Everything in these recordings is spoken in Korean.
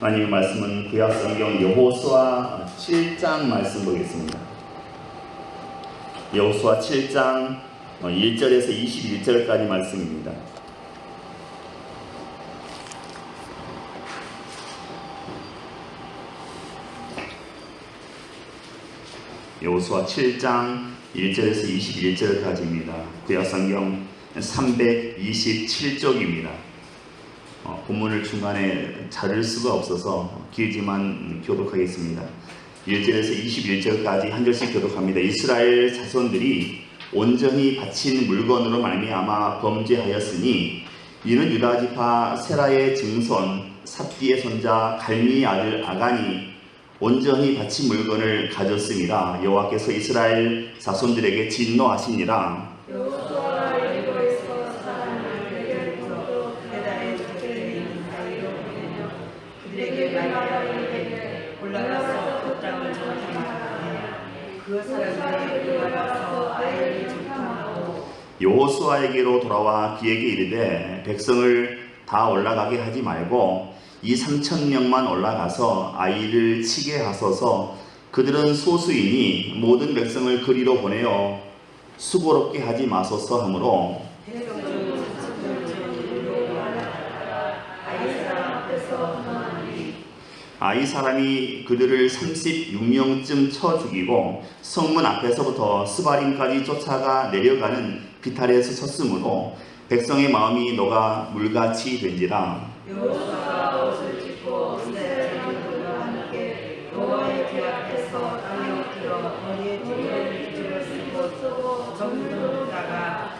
하나님의 말씀은 구약 성경 여호수아 7장 말씀 보겠습니다. 여호수아 7장 1절에서 21절까지 말씀입니다. 여호수아 7장 1절에서 21절까지입니다. 구약 성경 327쪽입니다. 본문을 중간에 자를 수가 없어서 길지만 교독하겠습니다. 1절에서 21절까지 한 절씩 교독합니다. 이스라엘 자손들이 온전히 바친 물건으로 말미암아 범죄하였으니 이는 유다 지파 세라의 증손 삽디의 손자 갈미의 아들 아간이 온전히 바친 물건을 가졌습니다. 여호와께서 이스라엘 자손들에게 진노하시니라. 여호수아에게로 돌아와 그에게 이르되 백성을 다 올라가게 하지 말고 2,3,000명만 올라가서 아이를 치게 하소서. 그들은 소수이니 모든 백성을 그리로 보내어 수고롭게 하지 마소서 하므로 아이 사람이 그들을 36명쯤 쳐 죽이고 성문 앞에서부터 스바림까지 쫓아가 내려가는 비탈에서 쳤으므로 백성의 마음이 녹아 물같이 된지라. 여호수아가 옷을 찢고 이스라엘 자손들과 함께 여호와의 궤 앞에서 땅에 엎드려 머리에 띠를 쓰고 전문으로 다가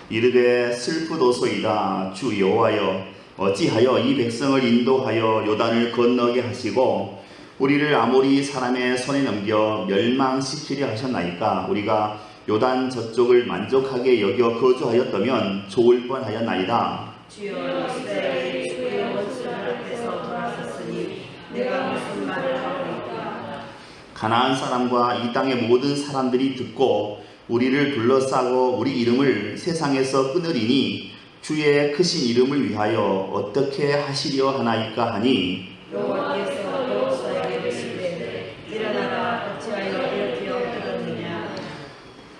이르되 슬프도소이다. 주 여호와여, 어찌하여 이 백성을 인도하여 요단을 건너게 하시고 우리를 아모리 사람의 손에 넘겨 멸망시키려 하셨나이까. 우리가 요단 저쪽을 만족하게 여겨 거주하였다면 좋을 뻔하였나이다. 주여, 이스라엘이 주의 원수 앞에서 돌아섰으니 내가 무슨 말을 하오리까. 가나안 사람과 이 땅의 모든 사람들이 듣고 우리를 둘러싸고 우리 이름을 세상에서 끊으리니 주의 크신 이름을 위하여 어떻게 하시려 하나이까 하니 여호와께서 여호수아에게 이르시되 일어나라. 어찌하여 이렇게 엎드렸느냐.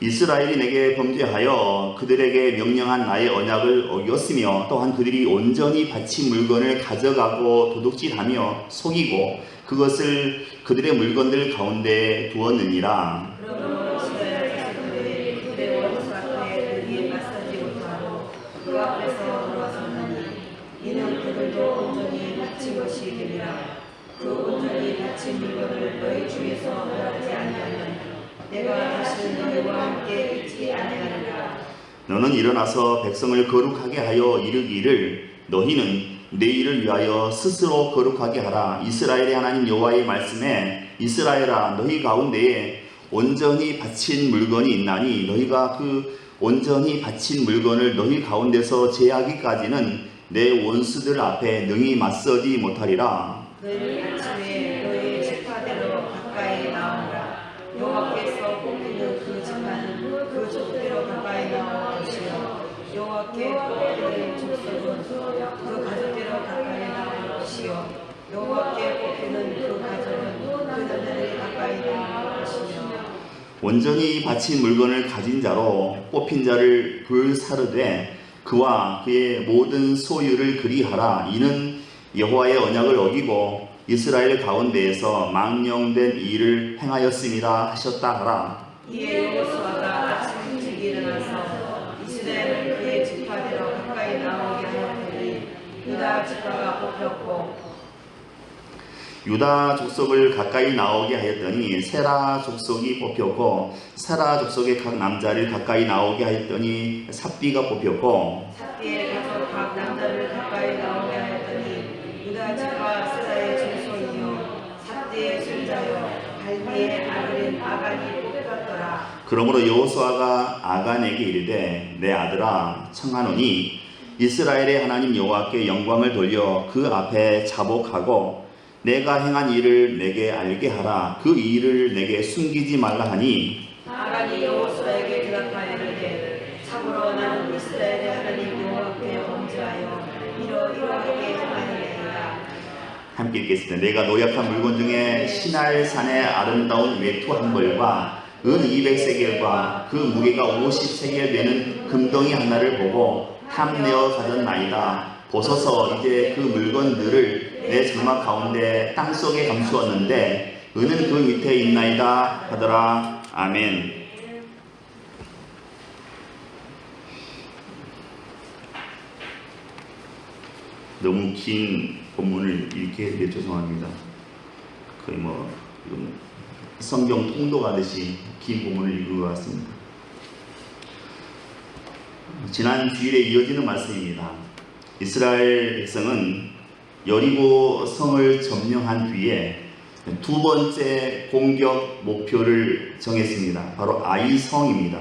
이스라엘이 내게 범죄하여 그들에게 명령한 나의 언약을 어겼으며 또한 그들이 온전히 바친 물건을 가져가고 도둑질하며 속이고 그것을 그들의 물건들 가운데 두었느니라. 그러므로 이스라엘 자손들이 그들의 원수 앞에 그리에 맞서지 못하고 그 앞에서 돌아섰느니 이는 그들도 온전히 바친 것이 되리라. 그 온전히 바친 물건을 너희 중에서 허락지 아니하면 내가 다시는 너희와 함께 있지 아니하리라. 너는 일어나서 백성을 거룩하게 하여 이르기를 너희는 내 일을 위하여 스스로 거룩하게 하라. 이스라엘의 하나님 여호와의 말씀에 이스라엘아, 너희 가운데에 온전히 바친 물건이 있나니 너희가 그 온전히 바친 물건을 너희 가운데서 제하기까지는 내 원수들 앞에 능히 맞서지 못하리라. 너희 아침에 너희 지파대로 가까이 나오라. 여호와께서 뽑히는 그 지파는 그 족대로 가까이 나올 것이요 여호와께 뽑히는 족속은 그 가족대로 가까이 나올 것이요 여호와께 뽑히는 그 가족은 그 남자들이 가까이 나올 것이며 온전히 바친 물건을 가진 자로 뽑힌 자를 불사르되 그와 그의 모든 소유를 그리하라. 이는 여호와의 언약을 어기고 이스라엘 가운데에서 망령된 일을 행하였음이라 하셨다 하라. 이에 여호수아가 아침 일찍 일어나서 이스라엘을 그의 지파대로 가까이 나오게 하였더니 유다 지파가 뽑혔고 유다 족속을 가까이 나오게 하였더니 세라 족속이 뽑혔고 세라 족속의 각 남자를 가까이 나오게 하였더니 삽디가 뽑혔고 삽디의 가족 각 남자를 가까이 나오게 하였더니 유다 지파 세라의 증손이요 삽디의 손자요 갈미의 아들인 아간이 뽑혔더라. 그러므로 여호수아가 아간에게 이르되 내 아들아 청하노니 이스라엘의 하나님 여호와께 영광을 돌려 그 앞에 자복하고 내가 행한 일을 내게 알게 하라. 그 일을 내게 숨기지 말라 하니 아간이 여호수아에게 대답하여 이르되 참으로 나는 이스라엘의 하나님 여호와께 범죄하여 이러이러하게 행하였나이다. 함께 읽겠습니다. 내가 노력한 물건 중에 시날산의 아름다운 외투 한 벌과 은 200세겔과 그 무게가 50세겔 되는 금덩이 하나를 보고 탐내어 가졌나이다. 보소서 이제 그 물건들을 내 장막 가운데 땅속에 감추었는데 은은 그 밑에 있나이다 하더라. 아멘. 너무 긴 본문을 읽게 해서 죄송합니다. 거의 성경 통독하듯이 긴 본문을 읽은 것 같습니다. 지난 주일에 이어지는 말씀입니다. 이스라엘 백성은 여리고 성을 점령한 뒤에 두 번째 공격 목표를 정했습니다. 바로 아이성입니다.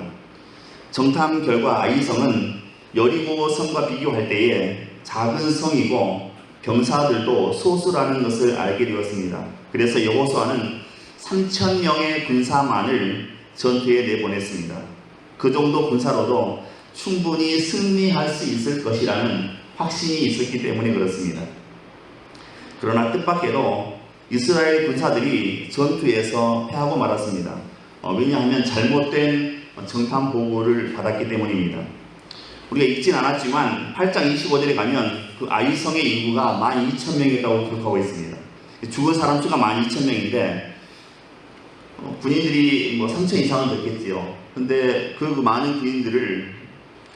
정탐 결과 아이성은 여리고 성과 비교할 때에 작은 성이고 병사들도 소수라는 것을 알게 되었습니다. 그래서 여호수아는 3,000명의 군사만을 전투에 내보냈습니다. 그 정도 군사로도 충분히 승리할 수 있을 것이라는 확신이 있었기 때문에 그렇습니다. 그러나 뜻밖에도 이스라엘 군사들이 전투에서 패하고 말았습니다. 왜냐하면 잘못된 정탐 보고를 받았기 때문입니다. 우리가 읽진 않았지만 8장 25절에 가면 그 아이성의 인구가 12,000명이라고 기록하고 있습니다. 죽은 사람 수가 12,000명인데 군인들이 3,000 이상은 됐겠지요. 근데 그 많은 군인들을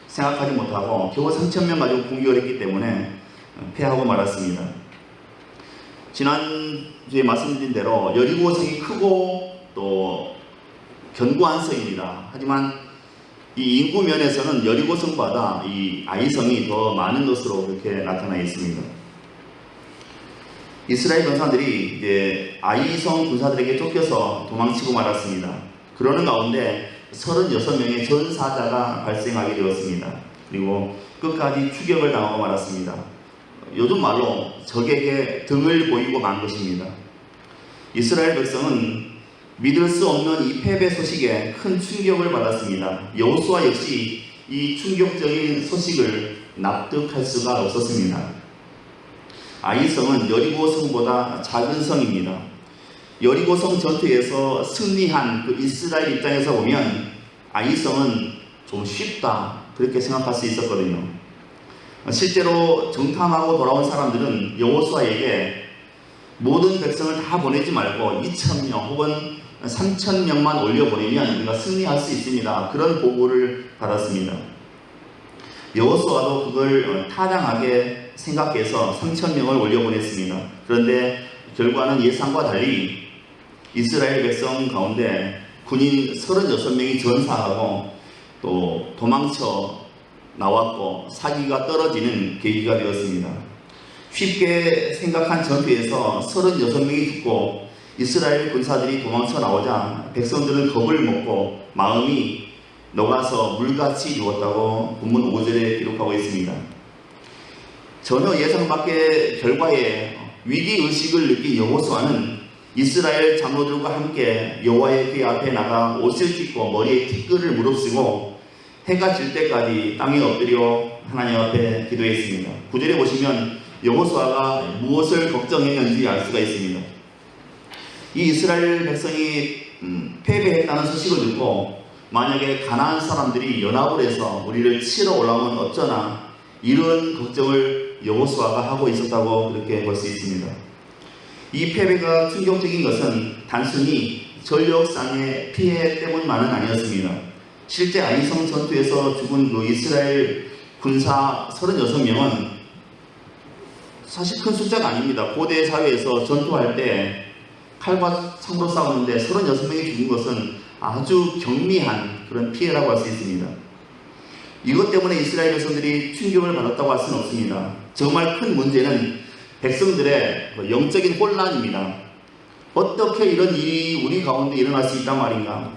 생각하지 못하고 겨우 3,000명 가지고 공격을 했기 때문에 패하고 말았습니다. 지난주에 말씀드린 대로 여리고 성이 크고 또 견고한 성입니다. 하지만 이 인구 면에서는 여리고 성보다 이 아이성이 더 많은 것으로 그렇게 나타나 있습니다. 이스라엘 병사들이 이제 아이성 군사들에게 쫓겨서 도망치고 말았습니다. 그러는 가운데 36명의 전사자가 발생하게 되었습니다. 그리고 끝까지 추격을 당하고 말았습니다. 요즘 말로 적에게 등을 보이고 만 것입니다. 이스라엘 백성은 믿을 수 없는 이 패배 소식에 큰 충격을 받았습니다. 여호수아 역시 이 충격적인 소식을 납득할 수가 없었습니다. 아이성은 여리고 성보다 작은 성입니다. 여리고 성 전투에서 승리한 그 이스라엘 입장에서 보면 아이성은 좀 쉽다 그렇게 생각할 수 있었거든요. 실제로 정탐하고 돌아온 사람들은 여호수아에게 모든 백성을 다 보내지 말고 2,000명 혹은 3,000명만 올려보내면 우리가 승리할 수 있습니다. 그런 보고를 받았습니다. 여호수아도 그걸 타당하게 생각해서 3,000명을 올려보냈습니다. 그런데 결과는 예상과 달리 이스라엘 백성 가운데 군인 36명이 전사하고 또 도망쳐 나왔고 사기가 떨어지는 계기가 되었습니다. 쉽게 생각한 전투에서 36명이 죽고 이스라엘 군사들이 도망쳐 나오자 백성들은 겁을 먹고 마음이 녹아서 물같이 죽었다고 본문 5절에 기록하고 있습니다. 전혀 예상 밖의 결과에 위기의식을 느낀 여호수아는 이스라엘 장로들과 함께 여호와의 궤 앞에 나가 옷을 찢고 머리에 티끌을 무릅쓰고 해가 질 때까지 땅에 엎드려 하나님 앞에 기도했습니다. 9절에 보시면 여호수아가 무엇을 걱정했는지 알 수가 있습니다. 이 이스라엘 백성이 패배했다는 소식을 듣고 만약에 가나안 사람들이 연합을 해서 우리를 치러 올라오면 어쩌나 이런 걱정을 여호수아가 하고 있었다고 그렇게 볼 수 있습니다. 이 패배가 충격적인 것은 단순히 전력상의 피해 때문만은 아니었습니다. 실제 아이성 전투에서 죽은 그 이스라엘 군사 36명은 사실 큰 숫자가 아닙니다. 고대 사회에서 전투할 때 칼과 창으로 싸우는데 36명이 죽은 것은 아주 경미한 그런 피해라고 할 수 있습니다. 이것 때문에 이스라엘 백성들이 충격을 받았다고 할 수는 없습니다. 정말 큰 문제는 백성들의 영적인 혼란입니다. 어떻게 이런 일이 우리 가운데 일어날 수 있단 말인가?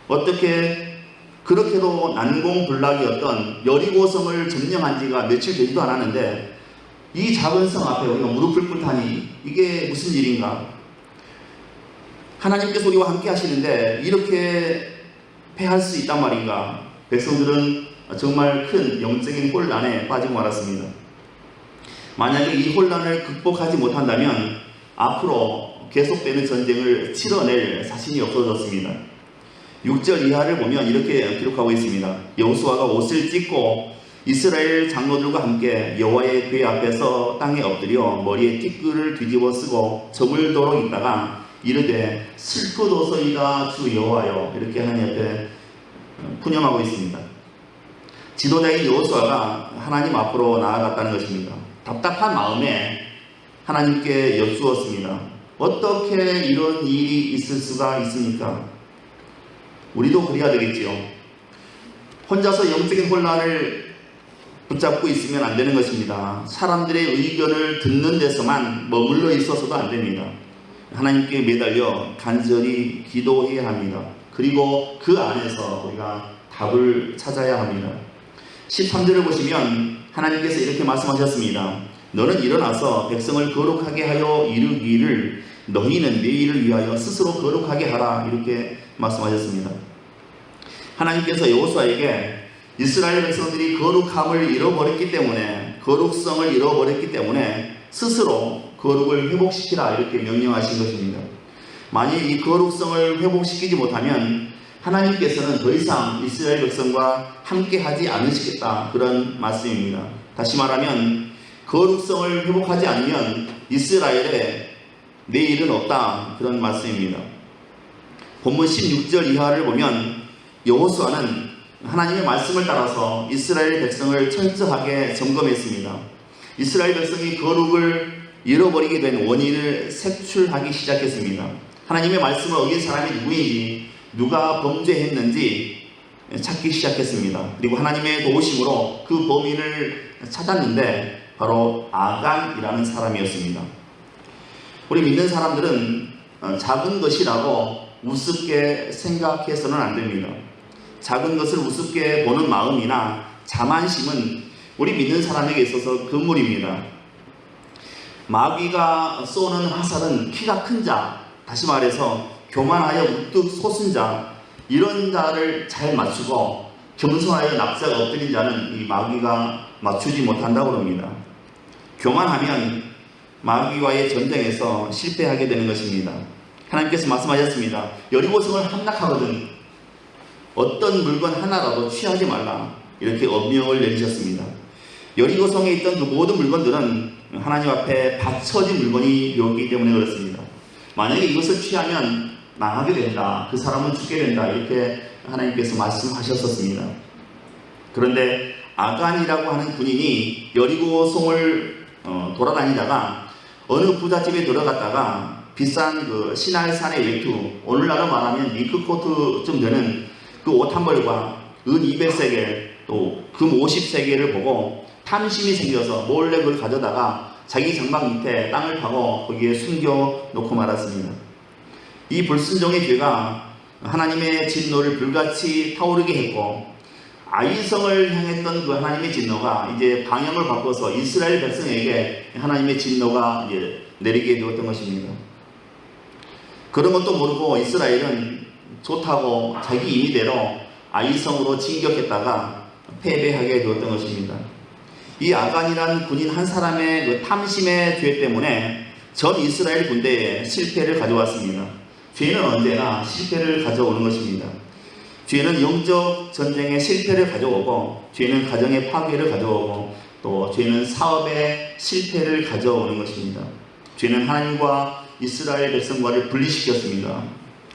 어떻게 그렇게도 난공불락이었던 여리고성을 점령한 지가 며칠 되지도 않았는데 이 작은 성 앞에 우리가 무릎을 꿇다니 이게 무슨 일인가? 하나님께서 우리와 함께 하시는데 이렇게 패할 수 있단 말인가? 백성들은 정말 큰 영적인 혼란에 빠지고 말았습니다. 만약에 이 혼란을 극복하지 못한다면 앞으로 계속되는 전쟁을 치러낼 자신이 없어졌습니다. 6절 이하를 보면 이렇게 기록하고 있습니다. 여호수아가 옷을 찢고 이스라엘 장로들과 함께 여호와의 궤 앞에서 땅에 엎드려 머리에 띠끌을 뒤집어 쓰고 저물도록 있다가 이르되 슬프도소이다 주 여호와여, 이렇게 하나님 앞에 푸념하고 있습니다. 지도자인 여호수아가 하나님 앞으로 나아갔다는 것입니다. 답답한 마음에 하나님께 여쭈었습니다. 어떻게 이런 일이 있을 수가 있습니까? 우리도 그래야 되겠지요. 혼자서 영적인 혼란을 붙잡고 있으면 안 되는 것입니다. 사람들의 의견을 듣는 데서만 머물러 있어서도 안 됩니다. 하나님께 매달려 간절히 기도해야 합니다. 그리고 그 안에서 우리가 답을 찾아야 합니다. 13절을 보시면 하나님께서 이렇게 말씀하셨습니다. 너는 일어나서 백성을 거룩하게 하여 이르기를 너희는 내 일을 위하여 스스로 거룩하게 하라, 이렇게 말씀하셨습니다. 하나님께서 여호수아에게 이스라엘 백성들이 거룩함을 잃어버렸기 때문에, 거룩성을 잃어버렸기 때문에 스스로 거룩을 회복시키라, 이렇게 명령하신 것입니다. 만일 이 거룩성을 회복시키지 못하면 하나님께서는 더 이상 이스라엘 백성과 함께 하지 않으시겠다, 그런 말씀입니다. 다시 말하면 거룩성을 회복하지 않으면 이스라엘에 내일은 없다, 그런 말씀입니다. 본문 16절 이하를 보면 여호수아는 하나님의 말씀을 따라서 이스라엘 백성을 철저하게 점검했습니다. 이스라엘 백성이 거룩을 잃어버리게 된 원인을 색출하기 시작했습니다. 하나님의 말씀을 어긴 사람이 누구인지, 누가 범죄했는지 찾기 시작했습니다. 그리고 하나님의 도우심으로 그 범인을 찾았는데 바로 아간이라는 사람이었습니다. 우리 믿는 사람들은 작은 것이라고 우습게 생각해서는 안 됩니다. 작은 것을 우습게 보는 마음이나 자만심은 우리 믿는 사람에게 있어서 금물입니다. 마귀가 쏘는 화살은 키가 큰 자, 다시 말해서 교만하여 우뚝 솟은 자, 이런 자를 잘 맞추고 겸손하여 납작 엎드린 자는 이 마귀가 맞추지 못한다고 합니다. 교만하면 마귀와의 전쟁에서 실패하게 되는 것입니다. 하나님께서 말씀하셨습니다. 여리고성을 함락하거든 어떤 물건 하나라도 취하지 말라, 이렇게 엄명을 내리셨습니다. 여리고성에 있던 그 모든 물건들은 하나님 앞에 바쳐진 물건이 되었기 때문에 그렇습니다. 만약에 이것을 취하면 망하게 된다, 그 사람은 죽게 된다, 이렇게 하나님께서 말씀하셨었습니다. 그런데 아간이라고 하는 군인이 여리고성을 돌아다니다가 어느 부잣집에 들어갔다가 비싼 그 시날산의 외투, 오늘날로 말하면 링크코트쯤 되는 그 옷 한 벌과 은 200세겔 또 금 50세겔을 보고 탐심이 생겨서 몰래 그걸 가져다가 자기 장막 밑에 땅을 파고 거기에 숨겨 놓고 말았습니다. 이 불순종의 죄가 하나님의 진노를 불같이 타오르게 했고, 아이성을 향했던 그 하나님의 진노가 이제 방향을 바꿔서 이스라엘 백성에게 하나님의 진노가 이제 내리게 되었던 것입니다. 그런 것도 모르고 이스라엘은 좋다고 자기 임의대로 아이성으로 진격했다가 패배하게 되었던 것입니다. 이 아간이라는 군인 한 사람의 그 탐심의 죄 때문에 전 이스라엘 군대에 실패를 가져왔습니다. 죄는 언제나 실패를 가져오는 것입니다. 죄는 영적 전쟁에 실패를 가져오고, 죄는 가정의 파괴를 가져오고, 또 죄는 사업의 실패를 가져오는 것입니다. 죄는 하나님과 이스라엘 백성과를 분리시켰습니다.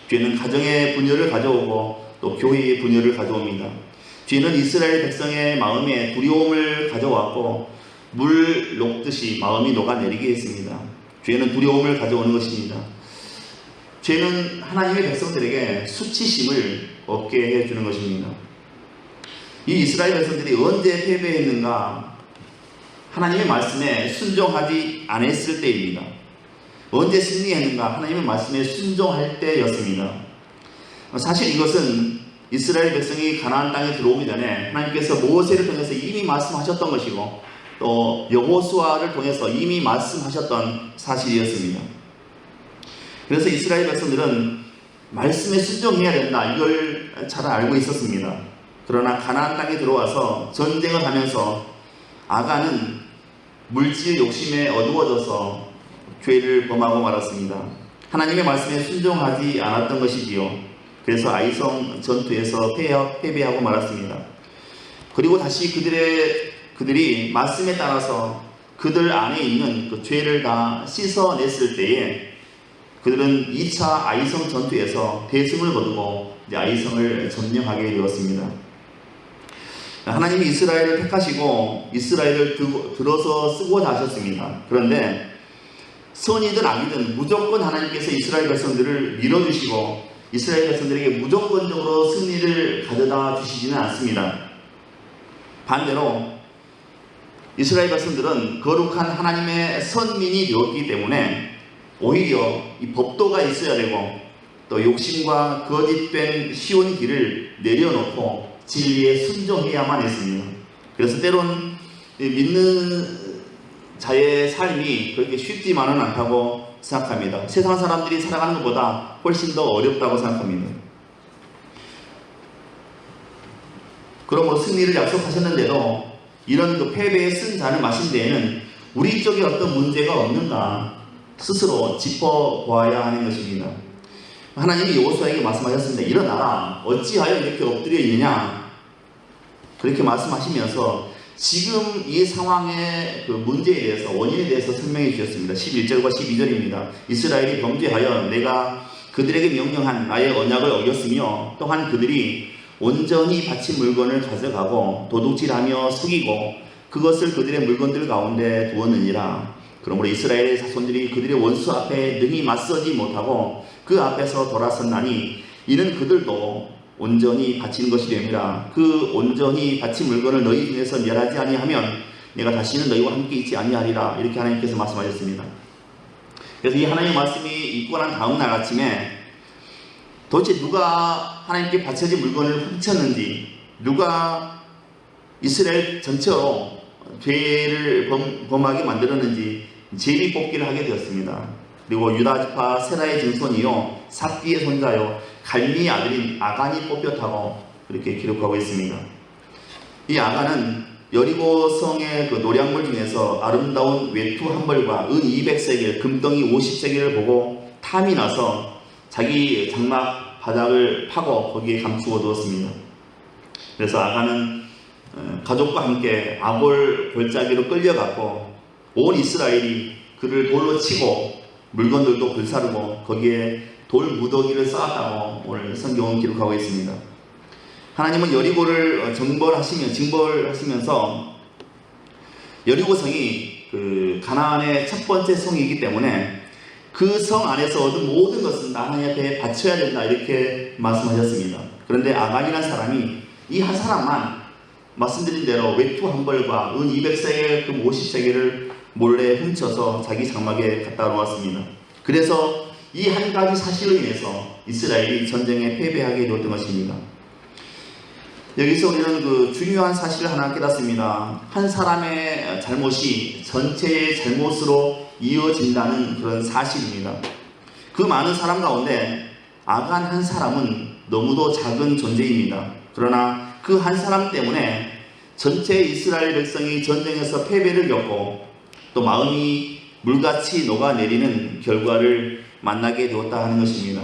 죄는 가정의 분열을 가져오고 또 교회의 분열을 가져옵니다. 죄는 이스라엘 백성의 마음에 두려움을 가져왔고 물 녹듯이 마음이 녹아내리게 했습니다. 죄는 두려움을 가져오는 것입니다. 죄는 하나님의 백성들에게 수치심을 얻게 해주는 것입니다. 이 이스라엘 백성들이 언제 패배했는가? 하나님의 말씀에 순종하지 않았을 때입니다. 언제 승리했는가? 하나님의 말씀에 순종할 때였습니다. 사실 이것은 이스라엘 백성이 가나안 땅에 들어오기 전에 하나님께서 모세를 통해서 이미 말씀하셨던 것이고 또 여호수아를 통해서 이미 말씀하셨던 사실이었습니다. 그래서 이스라엘 백성들은 말씀에 순종해야 된다, 이걸 잘 알고 있었습니다. 그러나 가나안 땅에 들어와서 전쟁을 하면서 아간은 물질 욕심에 어두워져서 죄를 범하고 말았습니다. 하나님의 말씀에 순종하지 않았던 것이지요. 그래서 아이성 전투에서 패배하고 말았습니다. 그리고 다시 그들이 말씀에 따라서 그들 안에 있는 그 죄를 다 씻어냈을 때에 그들은 2차 아이성 전투에서 대승을 거두고 이제 아이성을 점령하게 되었습니다. 하나님이 이스라엘을 택하시고 이스라엘을 들어서 쓰고자 하셨습니다. 그런데 선이든 악이든 무조건 하나님께서 이스라엘 백성들을 밀어주시고 이스라엘 백성들에게 무조건적으로 승리를 가져다 주시지는 않습니다. 반대로 이스라엘 백성들은 거룩한 하나님의 선민이 되었기 때문에 오히려 이 법도가 있어야 되고 또 욕심과 거짓된 쉬운 길을 내려놓고 진리에 순종해야만 했습니다. 그래서 때론 믿는 자의 삶이 그렇게 쉽지만은 않다고 생각합니다. 세상 사람들이 살아가는 것보다 훨씬 더 어렵다고 생각합니다. 그러므로 승리를 약속하셨는데도 이런 그 패배의 쓴 잔을 마신 데에는 우리 쪽에 어떤 문제가 없는가 스스로 짚어보아야 하는 것입니다. 하나님이 여호수아에게 말씀하셨습니다. 일어나라. 어찌하여 이렇게 엎드려 있느냐. 그렇게 말씀하시면서 지금 이 상황의 그 문제에 대해서 원인에 대해서 설명해 주셨습니다. 11절과 12절입니다. 이스라엘이 범죄하여 내가 그들에게 명령한 나의 언약을 어겼으며 또한 그들이 온전히 바친 물건을 가져가고 도둑질하며 속이고 그것을 그들의 물건들 가운데 두었느니라. 그러므로 이스라엘의 자손들이 그들의 원수 앞에 능히 맞서지 못하고 그 앞에서 돌아섰나니 이는 그들도 온전히 바친 것이 됨이라. 그 온전히 바친 물건을 너희 중에서 멸하지 아니하면 내가 다시는 너희와 함께 있지 아니하리라. 이렇게 하나님께서 말씀하셨습니다. 그래서 이 하나님의 말씀이 있고 난 다음 날 아침에 도대체 누가 하나님께 바쳐진 물건을 훔쳤는지, 누가 이스라엘 전체로 죄를 범하게 만들었는지 제비 뽑기를 하게 되었습니다. 그리고 유다 지파 세라의 증손이요 삽디의 손자요 갈미의 아들인 아간이 뽑혔다고 그렇게 기록하고 있습니다. 이 아간은 여리고 성의 그 노량물 중에서 아름다운 외투 한 벌과 은 200세겔, 금덩이 50세겔을 보고 탐이 나서 자기 장막 바닥을 파고 거기에 감추어 두었습니다. 그래서 아간은 가족과 함께 아골 골짜기로 끌려갔고 온 이스라엘이 그를 돌로 치고 물건들도 불사르고 거기에 돌 무더기를 쌓았다고 오늘 성경은 기록하고 있습니다. 하나님은 여리고를 징벌하시면서 여리고성이 그 가나안의 첫 번째 성이기 때문에 그 성 안에서 얻은 모든 것은 하나님 앞에 바쳐야 된다 이렇게 말씀하셨습니다. 그런데 아간이라는 사람이 이 한 사람만 말씀드린 대로 외투 한 벌과 은 200세겔, 금 50세겔을 몰래 훔쳐서 자기 장막에 갖다 놓았습니다. 그래서 이 한 가지 사실로 인해서 이스라엘이 전쟁에 패배하게 되었던 것입니다. 여기서 우리는 그 중요한 사실을 하나 깨닫습니다. 한 사람의 잘못이 전체의 잘못으로 이어진다는 그런 사실입니다. 그 많은 사람 가운데 아간 한 사람은 너무도 작은 존재입니다. 그러나 그 한 사람 때문에 전체 이스라엘 백성이 전쟁에서 패배를 겪고 또 마음이 물같이 녹아내리는 결과를 만나게 되었다 하는 것입니다.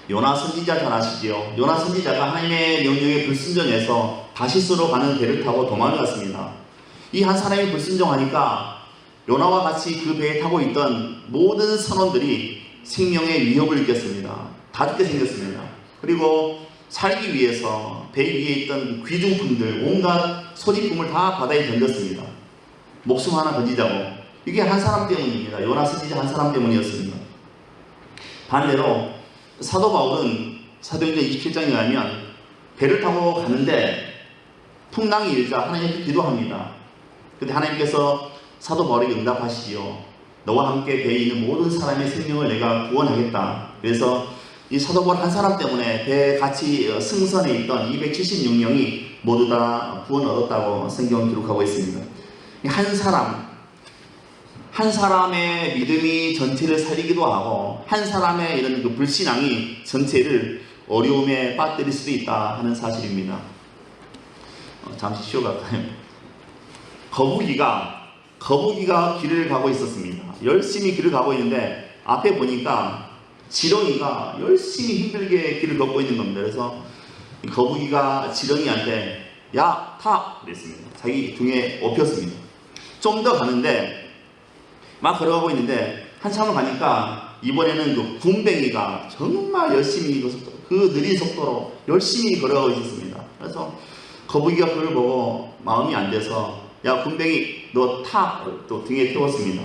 요나 선지자 잘 아시지요? 요나 선지자가 하나님의 명령에 불순종해서 다시스로 가는 배를 타고 도망을 갔습니다. 이 한 사람이 불순종하니까 요나와 같이 그 배에 타고 있던 모든 선원들이 생명의 위협을 느꼈습니다. 다 죽게 생겼습니다. 그리고 살기 위해서 배 위에 있던 귀중품들, 온갖 소지품을 다 바다에 던졌습니다. 목숨 하나 던지자고. 이게 한 사람 때문입니다. 요나 선지자 한 사람 때문이었습니다. 반대로 사도 바울은 사도행전 27장에 의하면 배를 타고 가는데 풍랑이 일자 하나님께 기도합니다. 그런데 하나님께서 사도 바울에게 응답하시지요. 너와 함께 배에 있는 모든 사람의 생명을 내가 구원하겠다. 그래서 이 사도 바울 한 사람 때문에 배에 같이 승선에 있던 276명이 모두 다 구원 얻었다고 성경은 기록하고 있습니다. 한 사람의 믿음이 전체를 살리기도 하고 한 사람의 이런 그 불신앙이 전체를 어려움에 빠뜨릴 수도 있다 하는 사실입니다. 잠시 쉬어갈까요? 거북이가 길을 가고 있었습니다. 열심히 길을 가고 있는데 앞에 보니까 지렁이가 열심히 힘들게 길을 걷고 있는 겁니다. 그래서 거북이가 지렁이한테 야, 타! 그랬습니다. 자기 등에 업혔습니다. 좀 더 가는데 막 걸어가고 있는데 한참을 가니까 이번에는 그 군뱅이가 정말 열심히 그 느린 속도로 열심히 걸어가고 있었습니다. 그래서 거북이가 그걸 보고 마음이 안 돼서 야, 군뱅이 너 타! 또 등에 태웠습니다.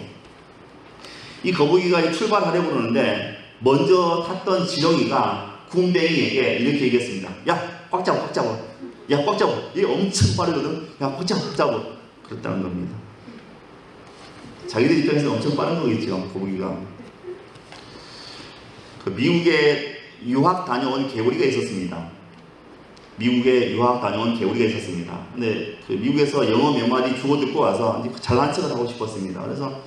이 거북이가 출발하려고 그러는데 먼저 탔던 지렁이가 군뱅이에게 이렇게 얘기했습니다. 야, 꽉 잡아, 꽉 잡아. 야, 꽉 잡아. 이게 엄청 빠르거든. 야, 꽉 잡아, 꽉 잡아. 그랬다는 겁니다. 자기들 입장에서는 엄청 빠른 거겠죠, 거북이가. 그 미국에 유학 다녀온 개구리가 있었습니다. 미국에 유학 다녀온 개구리가 있었습니다. 근데 그 미국에서 영어 몇 마디 주워 듣고 와서 잘난 척을 하고 싶었습니다. 그래서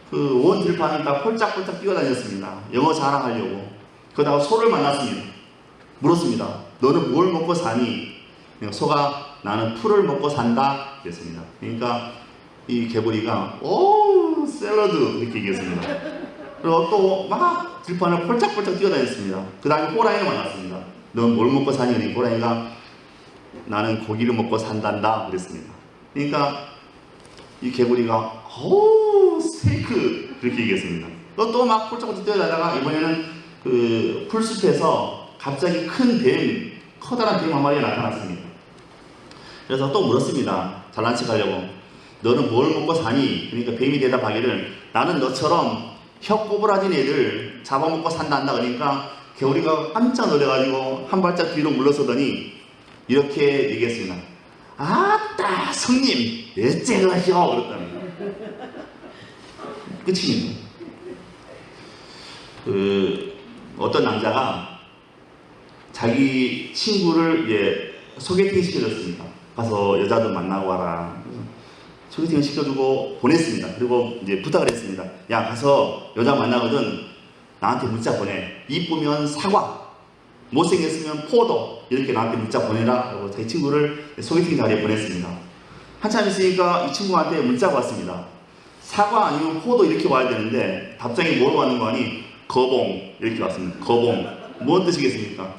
그 온 들판을 다 폴짝폴짝 뛰어다녔습니다. 영어 자랑하려고. 그러다가 소를 만났습니다. 물었습니다. 너는 뭘 먹고 사니? 소가 나는 풀을 먹고 산다. 그랬습니다. 그러니까 이 개구리가 오 샐러드 이렇게 얘기했습니다. 그리고 또 막 들판을 폴짝폴짝 뛰어다녔습니다. 그 다음에 호랑이를 만났습니다. 넌 뭘 먹고 사니? 그러니 호랑이가 나는 고기를 먹고 산단다. 그랬습니다. 그러니까 이 개구리가 오 스테이크 그렇게 얘기했습니다. 또 막 폴짝폴짝 뛰어다니다가 이번에는 그 풀숲에서 갑자기 큰 뱀, 커다란 뱀 한 마리가 나타났습니다. 그래서 또 물었습니다. 잘난 척 하려고. 너는 뭘 먹고 사니? 그러니까 뱀이 대답하기를 나는 너처럼 혀 꼬부라진 애들 잡아먹고 산단다. 그러니까 개구리가 깜짝 놀래가지고 한 발짝 뒤로 물러서더니 이렇게 얘기했습니다. 아따 성님 어째 그러시오? 그랬답니다. 끝입니다. 어떤 남자가 자기 친구를 소개팅 시켜줬습니다. 가서 여자도 만나고 와라. 소개팅을 시켜주고 보냈습니다. 그리고 이제 부탁을 했습니다. 야, 가서 여자 만나거든 나한테 문자 보내. 이쁘면 사과, 못생겼으면 포도 이렇게 나한테 문자 보내라. 그리고 자기 친구를 소개팅 자리에 보냈습니다. 한참 있으니까 이 친구한테 문자가 왔습니다. 사과 아니면 포도 이렇게 와야 되는데 답장이 뭐로 왔는 거 아니? 거봉 이렇게 왔습니다. 거봉. 뭔 뜻이겠습니까?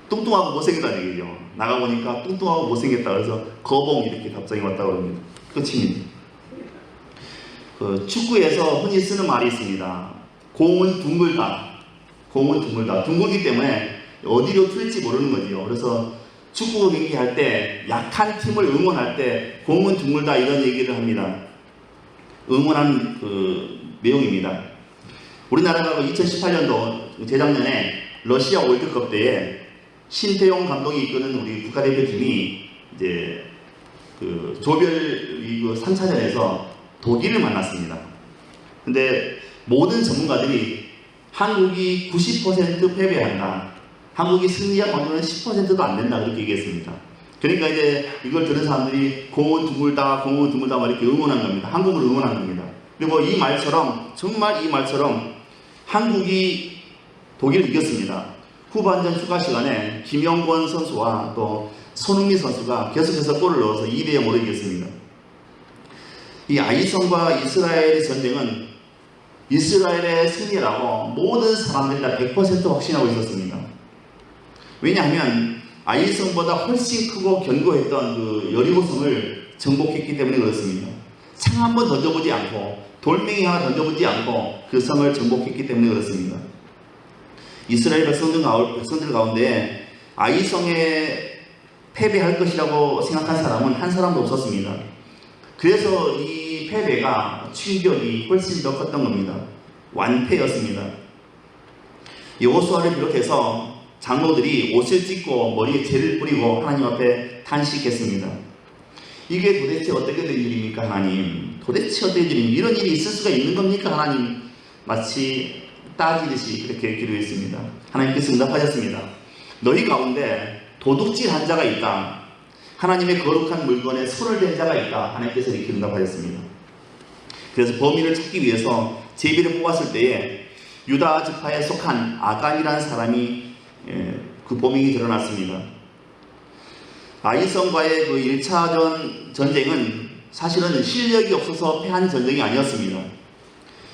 뚱뚱하고 못생겼다는 얘기죠. 나가보니까 뚱뚱하고 못생겼다. 그래서 거봉 이렇게 답장이 왔다고 합니다. 끝입니다. 그 축구에서 흔히 쓰는 말이 있습니다. 공은 둥글다. 공은 둥글다. 둥글기 때문에 어디로 튈지 모르는 거죠. 그래서 축구 경기할 때 약한 팀을 응원할 때 공은 둥글다 이런 얘기를 합니다. 응원한 그 내용입니다. 우리나라가 2018년도 재작년에 러시아 월드컵 때에 신태용 감독이 이끄는 우리 국가대표팀이 이제 그 조별 리그 3차전에서 독일을 만났습니다. 근데 모든 전문가들이 한국이 90% 패배한다. 한국이 승리할 확률은 10%도 안 된다. 그렇게 얘기했습니다. 그러니까 이제 이걸 들은 사람들이 공은 둥글다, 공은 둥글다 막 이렇게 응원한 겁니다. 한국을 응원한 겁니다. 그리고 이 말처럼, 정말 이 말처럼 한국이 독일을 이겼습니다. 후반전 추가 시간에 김영권 선수와 또 손흥민 선수가 계속해서 골을 넣어서 2대0으로 이겼습니다. 이 아이성과 이스라엘의 전쟁은 이스라엘의 승리라고 모든 사람들이 다 100% 확신하고 있었습니다. 왜냐하면 아이성보다 훨씬 크고 견고했던 그 여리고성을 정복했기 때문에 그렇습니다. 창 한 번 던져보지 않고 돌멩이 하나 던져보지 않고 그 성을 정복했기 때문에 그렇습니다. 이스라엘 백성들 가운데 아이성에 패배할 것이라고 생각한 사람은 한 사람도 없었습니다. 그래서 이 패배가 충격이 훨씬 더 컸던 겁니다. 완패였습니다. 여호수아를 비롯해서 장로들이 옷을 찢고 머리에 재를 뿌리고 하나님 앞에 탄식했습니다. 이게 도대체 어떻게 된 일입니까 하나님? 도대체 어떻게 된 일입니까? 이런 일이 있을 수가 있는 겁니까 하나님? 마치 따지듯이 그렇게 기도했습니다. 하나님께서 응답하셨습니다. 너희 가운데 도둑질 한 자가 있다. 하나님의 거룩한 물건에 손을 댄 자가 있다. 하나님께서 이렇게 응답하셨습니다. 그래서 범인을 찾기 위해서 제비를 뽑았을 때에 유다 지파에 속한 아간이라는 사람이 그 범인이 드러났습니다. 아이성과의 그 1차전 전쟁은 사실은 실력이 없어서 패한 전쟁이 아니었습니다.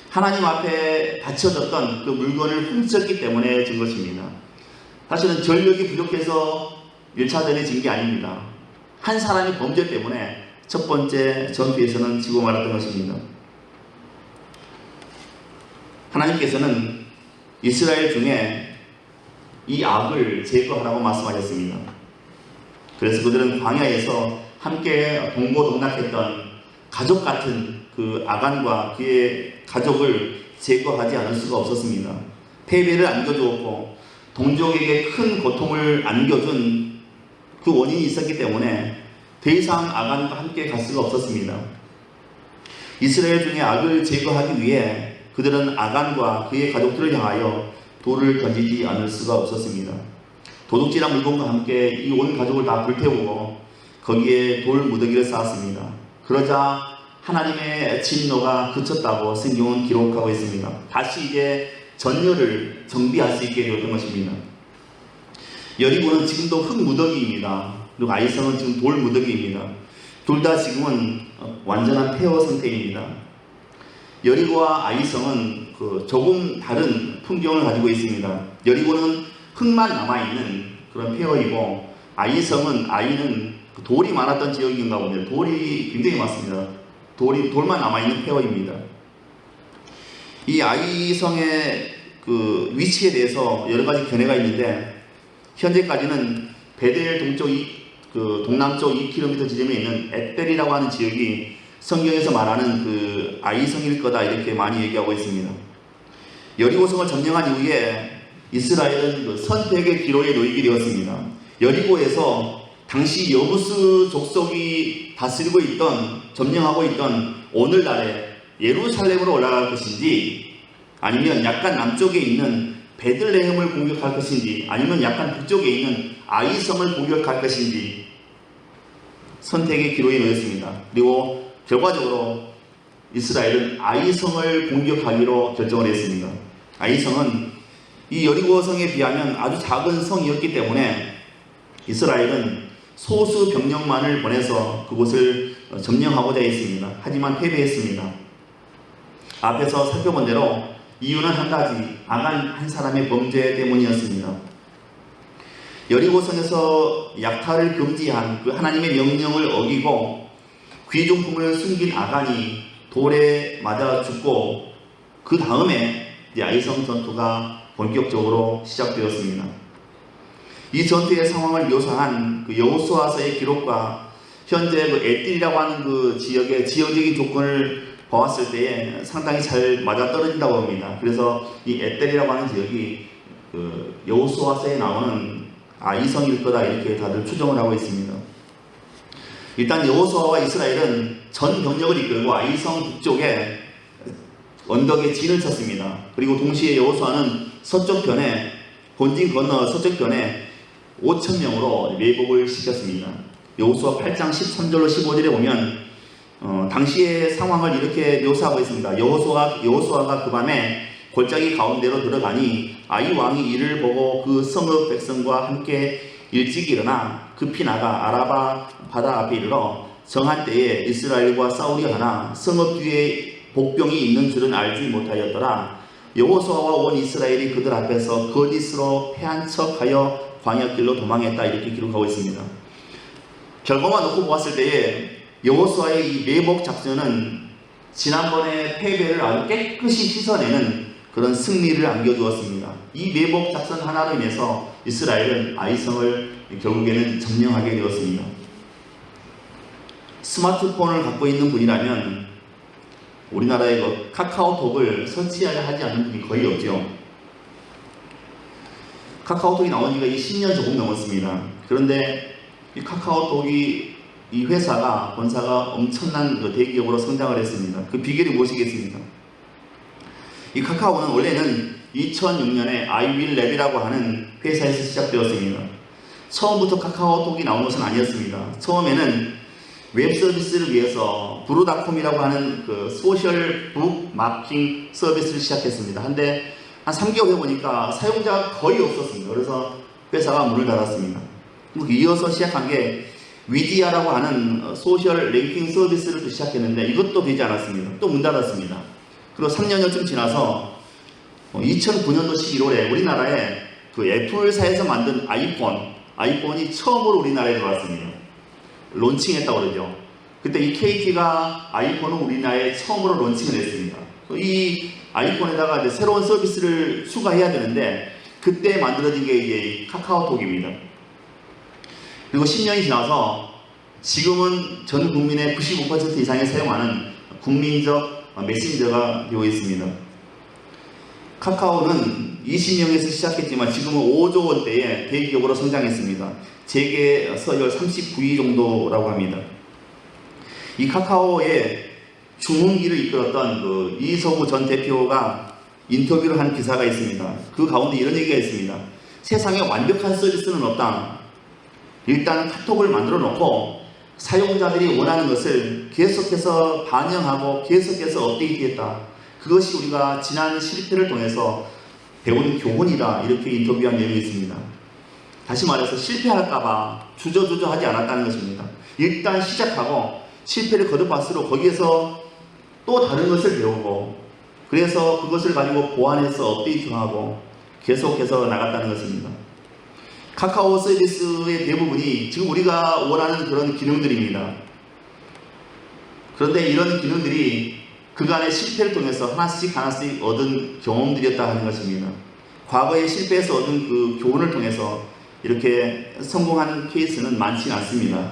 하나님 앞에 바쳐졌던 그 물건을 훔쳤기 때문에 진 것입니다. 사실은 전력이 부족해서 1차전에 진 게 아닙니다. 한 사람의 범죄 때문에 첫 번째 전투에서는 지고 말았던 것입니다. 하나님께서는 이스라엘 중에 이 악을 제거하라고 말씀하셨습니다. 그래서 그들은 광야에서 함께 동고동락했던 가족 같은 그 아간과 그의 가족을 제거하지 않을 수가 없었습니다. 패배를 안겨주었고 동족에게 큰 고통을 안겨준 그 원인이 있었기 때문에 더 이상 아간과 함께 갈 수가 없었습니다. 이스라엘 중에 악을 제거하기 위해 그들은 아간과 그의 가족들을 향하여 돌을 던지지 않을 수가 없었습니다. 도둑질한 물건과 함께 이 온 가족을 다 불태우고 거기에 돌 무더기를 쌓았습니다. 그러자 하나님의 진노가 그쳤다고 성경은 기록하고 있습니다. 다시 이제 전열을 정비할 수 있게 되었던 것입니다. 여리고는 지금도 흙 무더기입니다. 그리고 아이성은 지금 돌 무더기입니다. 둘 다 지금은 완전한 폐허 상태입니다. 여리고와 아이성은 조금 다른 풍경을 가지고 있습니다. 여리고는 흙만 남아있는 그런 폐허이고 아이는 돌이 많았던 지역인가 봅니다. 돌이 굉장히 많습니다. 돌만 남아있는 폐허입니다. 이 아이성의 그 위치에 대해서 여러 가지 견해가 있는데 현재까지는 베델 동남쪽 2km 지점에 있는 엣벨이라고 하는 지역이 성경에서 말하는 그 아이성일 거다 이렇게 많이 얘기하고 있습니다. 여리고성을 점령한 이후에 이스라엘은 그 선택의 기로에 놓이게 되었습니다. 여리고에서 당시 여부스 족속이 다스리고 있던 점령하고 있던 오늘날의 예루살렘으로 올라갈 것인지 아니면 약간 남쪽에 있는 베들레헴을 공격할 것인지 아니면 약간 북쪽에 있는 아이성을 공격할 것인지 선택의 기로에 놓였습니다. 그리고 결과적으로 이스라엘은 아이성을 공격하기로 결정을 했습니다. 아이성은 이 여리고성에 비하면 아주 작은 성이었기 때문에 이스라엘은 소수 병력만을 보내서 그곳을 점령하고자 했습니다. 하지만 패배했습니다. 앞에서 살펴본 대로 이유는 한 가지, 아간 한 사람의 범죄 때문이었습니다. 여리고성에서 약탈을 금지한 그 하나님의 명령을 어기고 귀중품을 숨긴 아간이 돌에 맞아 죽고 그 다음에 아이성 전투가 본격적으로 시작되었습니다. 이 전투의 상황을 묘사한 그 여호수아서의 기록과 현재 그 에딜이라고 하는 그 지역의 지형적인 조건을 보았을 때에 상당히 잘 맞아떨어진다고 합니다. 그래서 이 에델이라고 하는 지역이 그 여호수아서에 나오는 아이성일 거다 이렇게 다들 추정을 하고 있습니다. 일단 여호수아와 이스라엘은 전 병력을 이끌고 아이성 북쪽에 언덕에 진을 쳤습니다. 그리고 동시에 여호수아는 서쪽편에 본진 건너 서쪽편에 5,000명으로 매복을 시켰습니다. 여호수아 8장 13절로 15절에 보면 당시의 상황을 이렇게 묘사하고 있습니다. 여호수아가 그 밤에 골짜기 가운데로 들어가니 아이 왕이 이를 보고 그 성읍 백성과 함께 일찍 일어나 급히 나가 아라바 바다 앞에 이르러 정한 때에 이스라엘과 싸우려 하나 성읍 뒤에 복병이 있는 줄은 알지 못하였더라. 여호수아와 온 이스라엘이 그들 앞에서 거짓으로 패한 척하여 광야길로 도망했다 이렇게 기록하고 있습니다. 결과만 놓고 보았을 때에 여호수아의 이 매복 작전은 지난번에 패배를 아주 깨끗이 씻어내는 그런 승리를 안겨주었습니다. 이 매복 작전 하나로 인해서 이스라엘은 아이성을 결국에는 점령하게 되었습니다. 스마트폰을 갖고 있는 분이라면 우리나라에 그 카카오톡을 설치하지 않는 분이 거의 없죠. 카카오톡이 나온 지가 10년 조금 넘었습니다. 그런데 이 카카오톡이 이 회사가 본사가 엄청난 그 대기업으로 성장을 했습니다. 그 비결이 무엇이겠습니까? 이 카카오는 원래는 2006년에 아이윌랩이라고 하는 회사에서 시작되었습니다. 처음부터 카카오톡이 나온 것은 아니었습니다. 처음에는 웹 서비스를 위해서 브루닷컴이라고 하는 그 소셜 북 마킹 서비스를 시작했습니다. 한데 한 3개월 해보니까 사용자가 거의 없었습니다. 그래서 회사가 문을 닫았습니다. 이어서 시작한 게 위디아라고 하는 소셜 랭킹 서비스를 또 시작했는데 이것도 되지 않았습니다. 또 문 닫았습니다. 그리고 3년여쯤 지나서 2009년도 11월에 우리나라에 그 애플사에서 만든 아이폰이 처음으로 우리나라에 들어왔습니다. 론칭했다고 그러죠. 그때 이 KT가 아이폰을 우리나라에 처음으로 론칭을 했습니다. 이 아이폰에다가 이제 새로운 서비스를 추가해야 되는데 그때 만들어진 게 이제 카카오톡입니다. 그리고 10년이 지나서 지금은 전 국민의 95% 이상이 사용하는 국민적 메신저가 되어 있습니다. 카카오는 20명에서 시작했지만 지금은 5조 원대의 대기업으로 성장했습니다. 재계 서열 39위 정도라고 합니다. 이 카카오의 주문기를 이끌었던 그 이성우 전 대표가 인터뷰를 한 기사가 있습니다. 그 가운데 이런 얘기가 있습니다. 세상에 완벽한 서비스는 없다. 일단 카톡을 만들어 놓고 사용자들이 원하는 것을 계속해서 반영하고 계속해서 업데이트했다. 그것이 우리가 지난 실패를 통해서 배운 교훈이다. 이렇게 인터뷰한 내용이 있습니다. 다시 말해서 실패할까봐 주저하지 않았다는 것입니다. 일단 시작하고 실패를 거듭할수록 거기에서 또 다른 것을 배우고 그래서 그것을 가지고 보완해서 업데이트하고 계속해서 나갔다는 것입니다. 카카오 서비스의 대부분이 지금 우리가 원하는 그런 기능들입니다. 그런데 이런 기능들이 그간의 실패를 통해서 하나씩 얻은 경험들이었다 하는 것입니다. 과거에 실패해서 얻은 그 교훈을 통해서 이렇게 성공하는 케이스는 많지는 않습니다.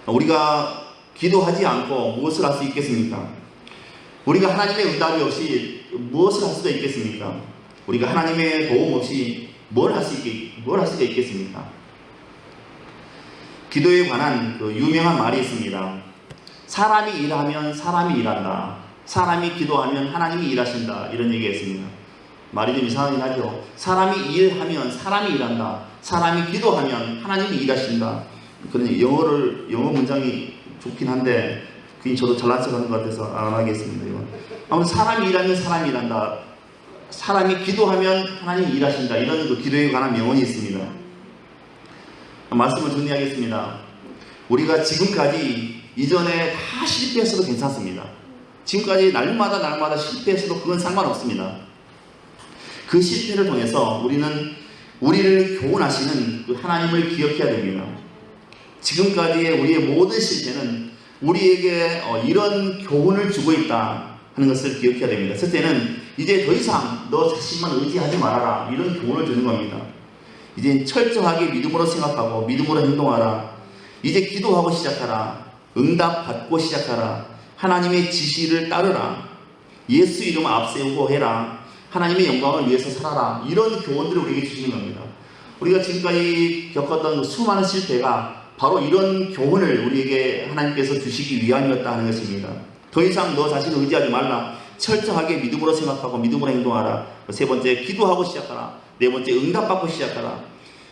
우리가 기도하지 않고 무엇을 할 수 있겠습니까? 우리가 하나님의 응답이 없이 무엇을 할 수가 있겠습니까? 우리가 하나님의 도움 없이 뭘 할 수가 있겠습니까? 기도에 관한 그 유명한 말이 있습니다. 사람이 일하면 사람이 일한다. 사람이 기도하면 하나님이 일하신다. 이런 얘기가 있습니다. 말이 좀 이상하긴 하죠. 사람이 일하면 사람이 일한다. 사람이 기도하면 하나님이 일하신다. 그런 영어 문장이 좋긴 한데 그게 저도 잘난 척하는 것 같아서 안 하겠습니다. 이건. 아무튼 사람이 일하면 사람이 일한다. 사람이 기도하면 하나님이 일하신다. 이런 그 기도에 관한 명언이 있습니다. 말씀을 정리하겠습니다. 우리가 지금까지 이전에 다 실패했어도 괜찮습니다. 지금까지 날마다 실패했어도 그건 상관없습니다. 그 실패를 통해서 우리는 우리를 교훈하시는 그 하나님을 기억해야 됩니다. 지금까지의 우리의 모든 실패는 우리에게 이런 교훈을 주고 있다 하는 것을 기억해야 됩니다. 첫째는 이제 더 이상 너 자신만 의지하지 말아라. 이런 교훈을 주는 겁니다. 이제 철저하게 믿음으로 생각하고 믿음으로 행동하라. 이제 기도하고 시작하라. 응답 받고 시작하라. 하나님의 지시를 따르라. 예수 이름 앞세우고 해라. 하나님의 영광을 위해서 살아라. 이런 교훈들을 우리에게 주시는 겁니다. 우리가 지금까지 겪었던 수많은 실패가 바로 이런 교훈을 우리에게 하나님께서 주시기 위함이었다 하는 것입니다. 더 이상 너 자신을 의지하지 말라. 철저하게 믿음으로 생각하고 믿음으로 행동하라. 세 번째, 기도하고 시작하라. 네 번째, 응답받고 시작하라.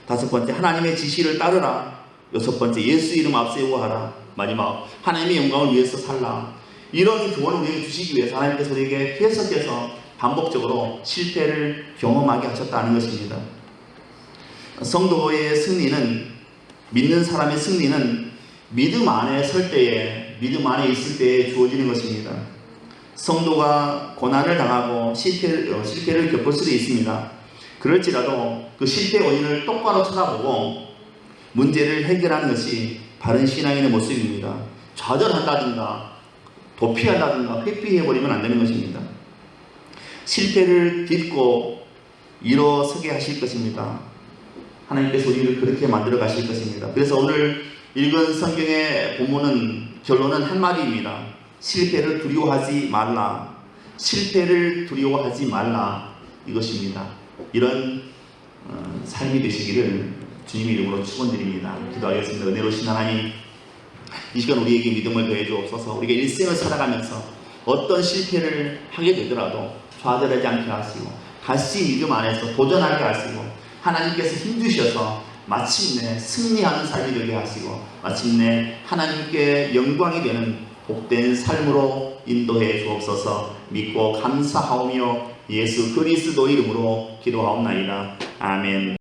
다섯 번째, 하나님의 지시를 따르라. 여섯 번째, 예수 이름 앞세우고 하라. 마지막, 하나님의 영광을 위해서 살라. 이런 교훈을 우리에게 주시기 위해서 하나님께서 우리에게 계속해서 반복적으로 실패를 경험하게 하셨다는 것입니다. 성도의 승리는, 믿는 사람의 승리는 믿음 안에 설 때에, 믿음 안에 있을 때에 주어지는 것입니다. 성도가 고난을 당하고 실패를 겪을 수도 있습니다. 그럴지라도 그 실패 원인을 똑바로 쳐다보고 문제를 해결하는 것이 바른 신앙인의 모습입니다. 좌절한다든가 도피한다든가 회피해버리면 안 되는 것입니다. 실패를 딛고 일어서게 하실 것입니다. 하나님께서 우리를 그렇게 만들어 가실 것입니다. 그래서 오늘 읽은 성경의 본문은 결론은 한마디입니다. 실패를 두려워하지 말라. 실패를 두려워하지 말라. 이것입니다. 이런 삶이 되시기를 주님의 이름으로 축원드립니다. 기도하겠습니다. 은혜로우신 하나님, 이 시간 우리에게 믿음을 더해 주옵소서. 우리가 일생을 살아가면서 어떤 실패를 하게 되더라도 좌절하지 않게 하시고 다시 믿음 안에서 도전하게 하시고 하나님께서 힘주셔서 마침내 승리하는 삶이 되게 하시고 마침내 하나님께 영광이 되는 복된 삶으로 인도해 주옵소서. 믿고 감사하오며 예수 그리스도 이름으로 기도하옵나이다. 아멘.